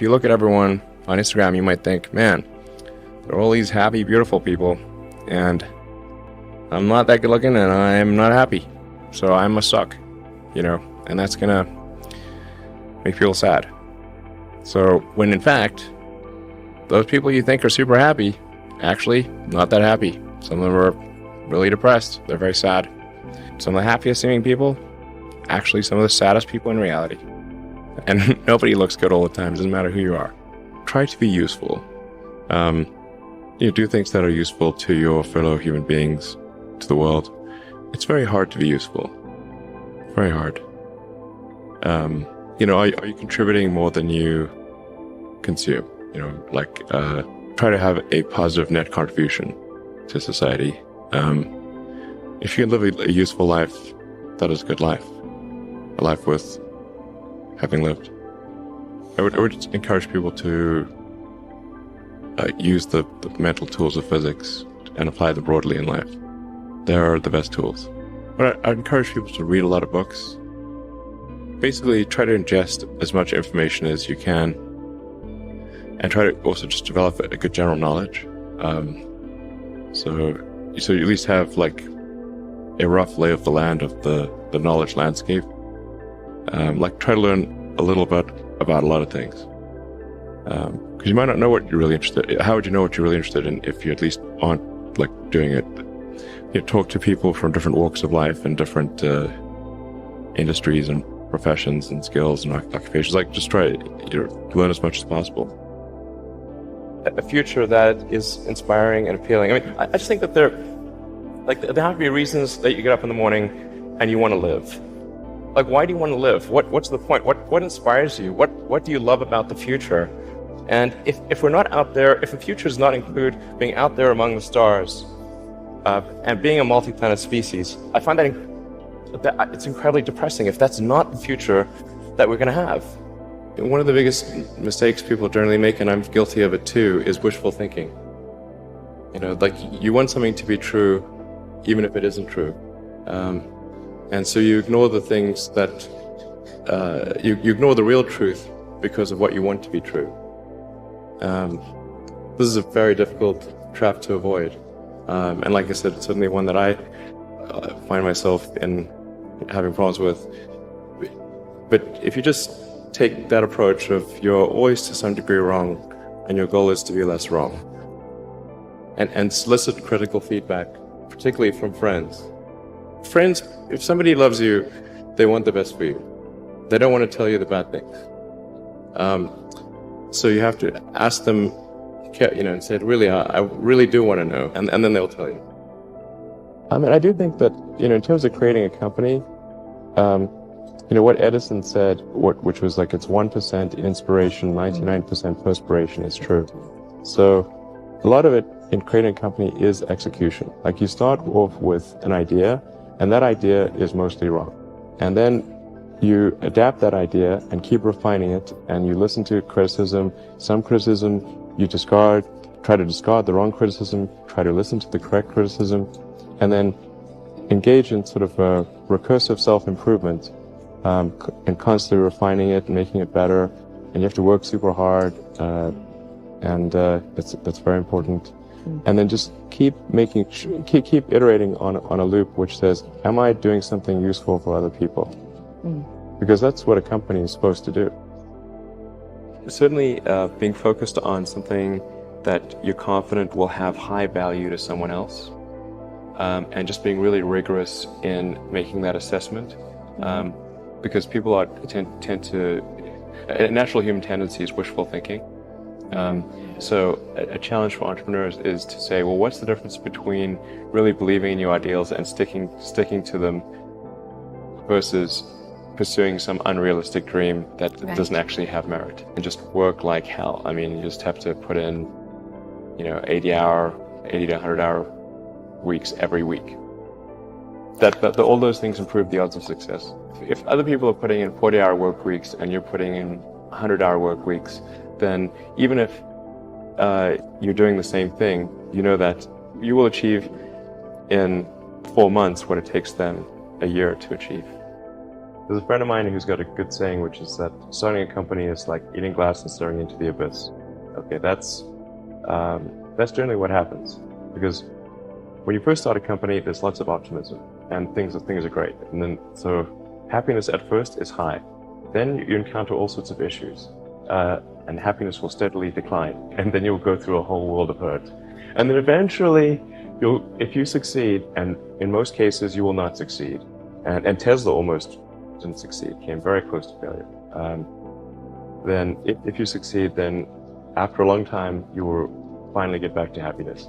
you look at everyone on Instagram, you might think, man, they're all these happy, beautiful people, and I'm not that good looking, and I'm not happy, so I must suck, and that's gonna make people sad. So when in fact, those people you think are super happy, actually not that happy. Some of them are really depressed. They're very sad. Some of the happiest seeming people, actually some of the saddest people in reality. And nobody looks good all the time. It doesn't matter who you are. Try to be useful. Do things that are useful to your fellow human beings, to the world. It's very hard to be useful. Very hard. Are you contributing more than you consume? Try to have a positive net contribution to society. If you can live a useful life, that is a good life. A life worth having lived. I would encourage people to use the mental tools of physics and apply them broadly in life. They are the best tools. But I encourage people to read a lot of books. Basically, try to ingest as much information as you can, and try to also just develop a good general knowledge. So you at least have like a rough lay of the land of the knowledge landscape. Try to learn a little bit about a lot of things. Because you might not know what you're really interested in. How would you know what you're really interested in if you at least aren't doing it? Talk to people from different walks of life and different industries and professions and skills and occupations. Just try to learn as much as possible. A future that is inspiring and appealing. I just think that there have to be reasons that you get up in the morning and you want to live. Why do you want to live? What's the point? What inspires you? What do you love about the future? And if we're not out there, if the future does not include being out there among the stars and being a multi-planet species, I find that it's incredibly depressing if that's not the future that we're going to have. One of the biggest mistakes people generally make, and I'm guilty of it too, is wishful thinking. You want something to be true, even if it isn't true. And so you ignore the things that, you ignore the real truth because of what you want to be true. This is a very difficult trap to avoid. And like I said, it's certainly one that I find myself in having problems with. But if you just take that approach of you're always to some degree wrong, and your goal is to be less wrong, and solicit critical feedback, particularly from friends. Friends, if somebody loves you, they want the best for you. They don't want to tell you the bad things. So you have to ask them, and say, really, I really do want to know, and then they'll tell you. I do think that, in terms of creating a company, what Edison said, which was it's 1% inspiration, 99% perspiration, is true. So a lot of it in creating a company is execution. You start off with an idea, and that idea is mostly wrong. And then you adapt that idea and keep refining it, and you listen to criticism. Some criticism you discard, try to discard the wrong criticism, try to listen to the correct criticism, and then engage in sort of a recursive self-improvement, and constantly refining it and making it better. And you have to work super hard, and that's very important. And then just keep iterating on a loop which says, am I doing something useful for other people? Because that's what a company is supposed to do. Certainly being focused on something that you're confident will have high value to someone else, and just being really rigorous in making that assessment, because people tend to, a natural human tendency is wishful thinking. So a challenge for entrepreneurs is to say, well, what's the difference between really believing in your ideals and sticking to them versus pursuing some unrealistic dream that doesn't actually have merit, and just work like hell. You just have to put in, 80 to 100 hour weeks every week. That all those things improve the odds of success. If other people are putting in 40-hour work weeks and you're putting in 100-hour work weeks, then even if you're doing the same thing, you know that you will achieve in 4 months what it takes them a year to achieve. There's a friend of mine who's got a good saying, which is that starting a company is like eating glass and staring into the abyss. Okay, that's generally what happens, because when you first start a company, there's lots of optimism and things are great, and then so happiness at first is high. Then you encounter all sorts of issues, and happiness will steadily decline, and then you'll go through a whole world of hurt, and then eventually if you succeed, and in most cases you will not succeed, and Tesla almost didn't succeed, came very close to failure. Then if you succeed, then after a long time you will finally get back to happiness.